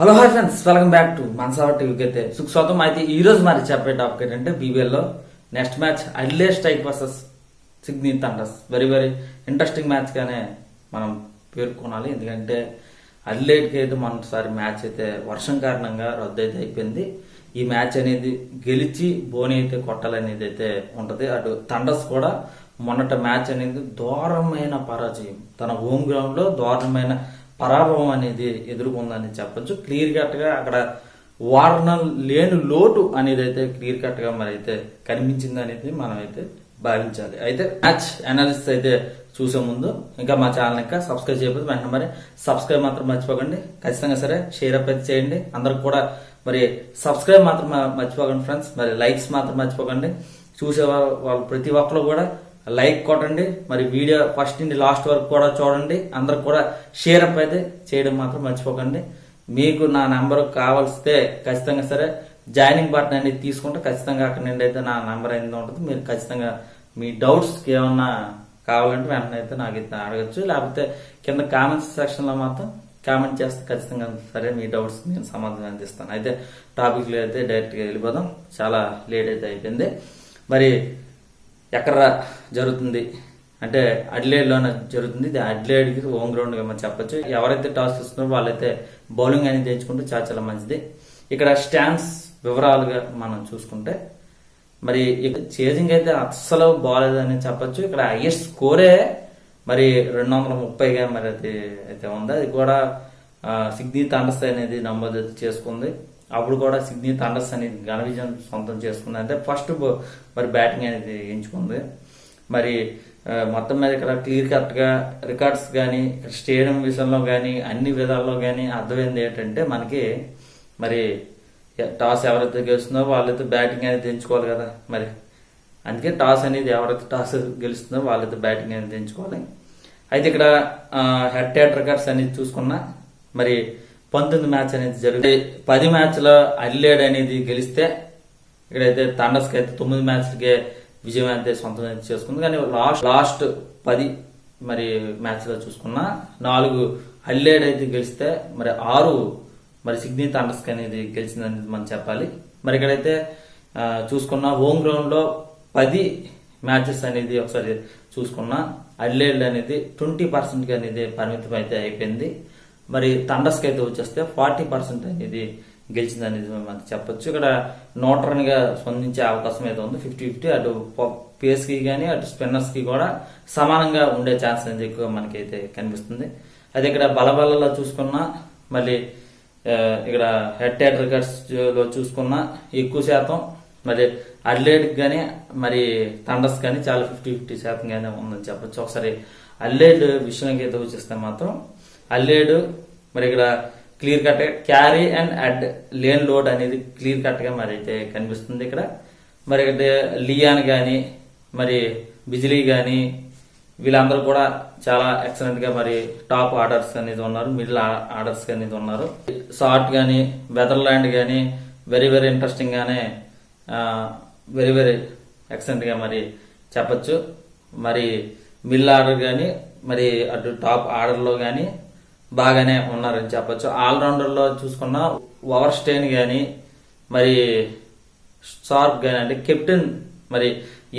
Hello hi friends, welcome back to మనసావర్ టీవీకి అయితే సుఖస్వాగతం. అయితే ఈ రోజు మరి చెప్పే టాపిక్ ఏంటంటే బీబీఎల్ లో next match Adelaide Strike versus Sydney Thunders. Very very interesting match గానే మనం పేర్కొనాలి. ఎందుకంటే అడ్లేడ్కి అయితే మనసారి మ్యాచ్ అయితే వర్షం కారణంగా రద్దు అయితే అయిపోయింది. ఈ మ్యాచ్ అనేది గెలిచి బోని అయితే కొట్టాలనేది అయితే ఉంటది. అటు థండర్స్ కూడా మొన్నటి మ్యాచ్ అనేది దారుణమైన పరాజయం, తన హోమ్ గ్రౌండ్ లో దారుణమైన పరాభవం అనేది ఎదుర్కొందని చెప్పొచ్చు. క్లియర్ కట్ గా అక్కడ వార్నర్ లేని లోటు అనేది అయితే క్లియర్ కట్ గా మరి అయితే కనిపించింది అనేది మనం అయితే భావించాలి. అయితే మ్యాచ్ అనాలిసిస్ అయితే చూసే ముందు ఇంకా మా ఛానల్ ఇంకా సబ్స్క్రైబ్ చేయకపోతే వెంటనే మరి సబ్స్క్రైబ్ మాత్రం మర్చిపోకండి. ఖచ్చితంగా సరే షేర్ అప్ అయితే చేయండి. అందరికి కూడా మరి సబ్స్క్రైబ్ మాత్రం మర్చిపోకండి ఫ్రెండ్స్. మరి లైక్స్ మాత్రం మర్చిపోకండి. చూసే వాళ్ళు ప్రతి ఒక్కరు కూడా లైక్ కొట్టండి. మరి వీడియో ఫస్ట్ నుండి లాస్ట్ వరకు కూడా చూడండి. అందరికి కూడా షేర్ అప్ అయితే చేయడం మాత్రం మర్చిపోకండి. మీకు నా నెంబర్ కావాల్సితే ఖచ్చితంగా సరే జాయినింగ్ బటన్ అనేది తీసుకుంటే ఖచ్చితంగా అక్కడ నుండి అయితే నా నెంబర్ అనేది ఉంటుంది. మీరు ఖచ్చితంగా మీ డౌట్స్ ఏమన్నా కావాలంటే వెంటనే అయితే నాకు అయితే అడగచ్చు. లేకపోతే కింద కామెంట్స్ సెక్షన్ లో మాత్రం కామెంట్ చేస్తే ఖచ్చితంగా సరే మీ డౌట్స్ నేను సమాధానం అందిస్తాను. అయితే టాపిక్ లో అయితే డైరెక్ట్ గా వెళ్ళిపోదాం. చాలా లేట్ అయితే అయిపోయింది. మరి ఎక్కడ జరుగుతుంది అంటే అడ్లేడ్ లోనే జరుగుతుంది. ఇది అడ్లేడ్ కి హోమ్ గ్రౌండ్ గా మనం చెప్పొచ్చు. ఎవరైతే టాస్ ఇస్తున్నారో వాళ్ళైతే బౌలింగ్ అనేది తెచ్చుకుంటే చాలా చాలా మంచిది. ఇక్కడ స్టాండ్స్ వివరాలుగా మనం చూసుకుంటే మరి చేజింగ్ అయితే అస్సలు బాగాలేదని చెప్పొచ్చు. ఇక్కడ హైయెస్ట్ స్కోరే మరి 230గా మరి అయితే ఉంది. అది కూడా సిడ్నీ థండర్స్ అనేది నమోదు చేసుకుంది. అప్పుడు కూడా సిడ్నీ థండర్స్ అనేది ఘన విజయం సొంతం చేసుకుంది. అంటే ఫస్ట్ మరి బ్యాటింగ్ అనేది ఎంచుకుంది. మరి మొత్తం మీద ఇక్కడ క్లియర్ కట్ గా రికార్డ్స్ కానీ స్టేడియం విషయంలో కానీ అన్ని విధాల్లో కానీ అర్థమైంది ఏంటంటే మనకి మరి టాస్ ఎవరైతే గెలుస్తుందో వాళ్ళైతే బ్యాటింగ్ అనేది ఎంచుకోవాలి కదా. మరి అందుకే టాస్ అనేది ఎవరైతే టాస్ గెలుస్తుందో వాళ్ళైతే బ్యాటింగ్ అనేది ఎంచుకోవాలి. అయితే ఇక్కడ హెడ్ టు హెడ్ రికార్డ్స్ అనేది చూసుకున్నా మరి 19 మ్యాచ్ అనేది జరిగింది. 10 మ్యాచ్లో అడ్లేడ్ అనేది గెలిస్తే ఇక్కడైతే థండర్స్ కి అయితే 9 మ్యాచ్లకే విజయం అయితే సొంతం చేసుకుంది. కానీ లాస్ట్ 10 మరి మ్యాచ్ లో చూసుకున్నా 4 అడ్లేడ్ అయితే గెలిస్తే మరి 6 మరి సిడ్నీ థండర్స్ కి అనేది గెలిచిందని మనం చెప్పాలి. మరి ఇక్కడైతే చూసుకున్న హోమ్ గ్రౌండ్ లో 10 మ్యాచెస్ అనేది ఒకసారి చూసుకున్నా అడ్లేడ్ అనేది 20% అనేది పరిమితం అయితే అయిపోయింది. మరి థండర్స్ కి అయితే వచ్చేస్తే 40% అనేది గెలిచింది అనేది మనం చెప్పొచ్చు. ఇక్కడ నోట్ రన్ గా స్పందించే అవకాశం అయితే ఉంది. 50-50 అటు పేస్ కి కానీ అటు స్పిన్నర్స్ కి కూడా సమానంగా ఉండే ఛాన్స్ అనేది ఎక్కువ మనకైతే కనిపిస్తుంది. అది ఇక్కడ బలబలలో చూసుకున్నా మళ్ళీ ఇక్కడ హెడ్ టు హెడ్ రికార్డ్స్ లో చూసుకున్నా ఎక్కువ శాతం మరి అడ్లేడ్ గానీ మరి థండర్స్ కానీ చాలా 50-50% గానే ఉందని చెప్పొచ్చు. ఒకసారి అడ్లేడ్ విషయానికి అయితే వచ్చేస్తే మాత్రం అడ్లేడ్ మరి ఇక్కడ క్లియర్ కట్ క్యారీ అండ్ అడ్ లేన్ లోడ్ అనేది క్లియర్ కట్ గా మరి అయితే కనిపిస్తుంది. ఇక్కడ మరి అయితే లియాన్ గాని మరి బిజిలీ గాని వీళ్ళందరూ కూడా చాలా ఎక్సలెంట్ గా మరి టాప్ ఆర్డర్స్ అనేది ఉన్నారు, మిడిల్ ఆర్డర్స్ అనేది ఉన్నారు. షార్ట్ గాని వెదర్లాండ్ గాని వెరీ వెరీ ఇంట్రెస్టింగ్ గానే వెరీ వెరీ ఎక్సలెంట్ గా మరి చెప్పొచ్చు. మరి మిడిల్ ఆర్డర్ గాని మరి అటు టాప్ ఆర్డర్ లో గాని బాగానే ఉన్నారని చెప్పొచ్చు. ఆల్రౌండర్ లో చూసుకున్న ఓవర్ స్టేన్ గాని మరి షార్ప్ గాని అంటే కెప్టెన్ మరి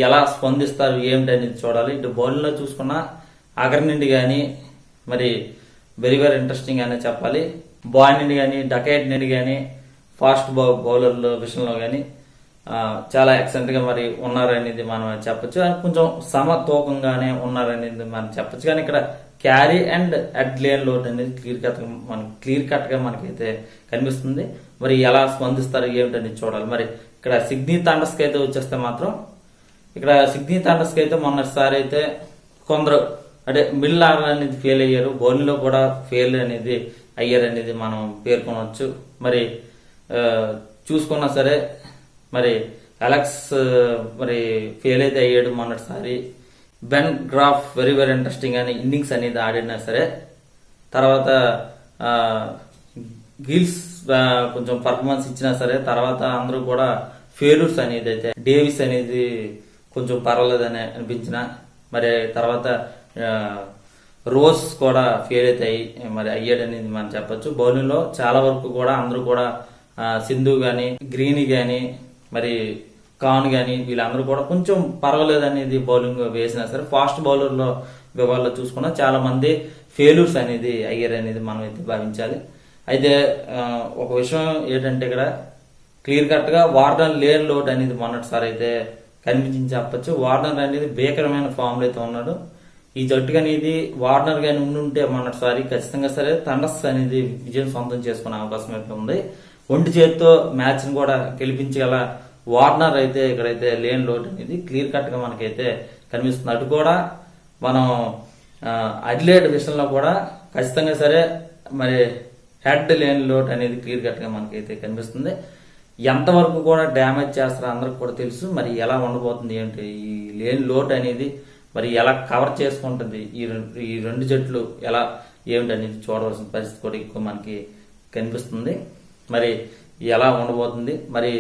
ఎలా స్పందిస్తారు ఏమిటి అనేది చూడాలి. ఇటు బౌలింగ్ లో చూసుకున్న అగర్ నుండి గాని మరి వెరీ వెరీ ఇంట్రెస్టింగ్ అనే చెప్పాలి. బాయ్ నుండి గాని డకైట్ నుండి గాని ఫాస్ట్ బౌలర్ల విషయంలో గాని చాలా ఎక్సలెంట్ గా మరి ఉన్నారనేది మనం చెప్పొచ్చు. కొంచెం సమతూకంగానే ఉన్నారనేది మనం చెప్పొచ్చు. కానీ ఇక్కడ క్యారీ అండ్ అడ్ లేన్ లోడ్ అనేది క్లియర్ కట్ గా మనకైతే కనిపిస్తుంది. మరి ఎలా స్పందిస్తారు ఏమిటనేది చూడాలి. మరి ఇక్కడ సిడ్నీ థండర్స్ కి అయితే వచ్చేస్తే మాత్రం ఇక్కడ సిడ్నీ థండర్స్ కి అయితే మొన్నసారి అయితే కొందరు అంటే మిడిల్ ఆర్డర్ అనేది ఫెయిల్ అయ్యారు, బౌలింగ్ లో కూడా ఫెయిల్ అనేది అయ్యారు అనేది మనం పేర్కొనవచ్చు. మరి చూసుకున్నా సరే మరి అలెక్స్ మరి ఫెయిల్ అయితే అయ్యాడు మొన్నటిసారి. Ben Graff very very interesting అని ఇన్నింగ్స్ అనేది ఆడినా సరే తర్వాత గిల్స్ కొంచెం పర్ఫార్మెన్స్ ఇచ్చినా సరే తర్వాత అందరూ కూడా ఫెయిల్యూర్స్ అనేది అయితే డేవిస్ అనేది కొంచెం పర్వాలేదని అనిపించిన మరి తర్వాత రోజ్ కూడా ఫెయిల్ అయితే మరి అయ్యాడనేది మనం చెప్పొచ్చు. బౌలింగ్ లో చాలా వరకు కూడా అందరూ కూడా సింధు గాని, గ్రీని గాని, మరి ఖాన్ గాని వీళ్ళందరూ కూడా కొంచెం పర్వాలేదు అనేది బౌలింగ్ వేసినా సరే ఫాస్ట్ బౌలర్లో విభాగంలో చూసుకున్నా చాలా మంది ఫెయిల్యూర్స్ అనేది అయ్యారు అనేది మనం అయితే భావించాలి. అయితే ఒక విషయం ఏంటంటే ఇక్కడ క్లియర్ కట్ గా వార్నర్ లేన్ లోడ్ అనేది మొన్నటిసారి అయితే కనిపించింది చెప్పొచ్చు. వార్నర్ అనేది భీకరమైన ఫామ్ లో అయితే ఉన్నాడు. ఈ జట్టుగా అనేది వార్నర్ గాని ఉండుంటే మొన్నటిసారి ఖచ్చితంగా సరే థండర్స్ అనేది విజయం సొంతం చేసుకునే అవకాశం అయితే ఉంది. ఒంటి చేతితో మ్యాచ్ ని కూడా గెలిపించగల వార్నర్ అయితే ఇక్కడైతే లేన్ లోడ్ అనేది క్లియర్ కట్ గా మనకైతే కనిపిస్తుంది. అటు కూడా మనం అడ్లేడ్ విషయంలో కూడా ఖచ్చితంగా సరే మరి హెడ్ లేన్ లోడ్ అనేది క్లియర్ కట్ గా మనకైతే కనిపిస్తుంది. ఎంతవరకు కూడా డ్యామేజ్ చేస్తారో అందరికి కూడా తెలుసు. మరి ఎలా ఉండబోతుంది ఏంటి ఈ లేన్ లోడ్ అనేది మరి ఎలా కవర్ చేసుకుంటుంది ఈ రెండు జట్లు ఎలా ఏమిటి అనేది చూడవలసిన పరిస్థితి కూడా ఎక్కువ మనకి కనిపిస్తుంది. మరి ఎలా ఉండబోతుంది మరి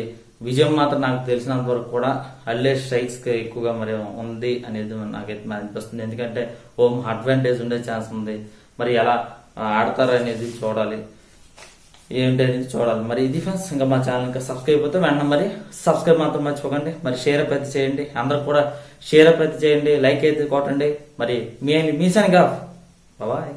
విజయం మాత్రం నాకు తెలిసినంత వరకు కూడా అల్లే స్ట్రైక్స్ ఎక్కువగా మరి ఉంది అనేది నాకైతే అనిపిస్తుంది. ఎందుకంటే హోమ్ అడ్వాంటేజ్ ఉండే ఛాన్స్ ఉంది. మరి ఎలా ఆడతారు అనేది చూడాలి, ఏంటి అనేది చూడాలి. మరి ఇది ఫ్రెండ్స్, ఇంకా మా ఛానల్ ఇంకా సబ్స్క్రైబ్ అయితే వెంటనే మరి సబ్స్క్రైబ్ మాత్రం మర్చిపోకండి. మరి షేర్ ప్రతి చేయండి, అందరూ కూడా షేర్ ప్రతి చేయండి, లైక్ అయితే కొట్టండి. మరి మీ సైనింగ్ ఆఫ్, బాయ్.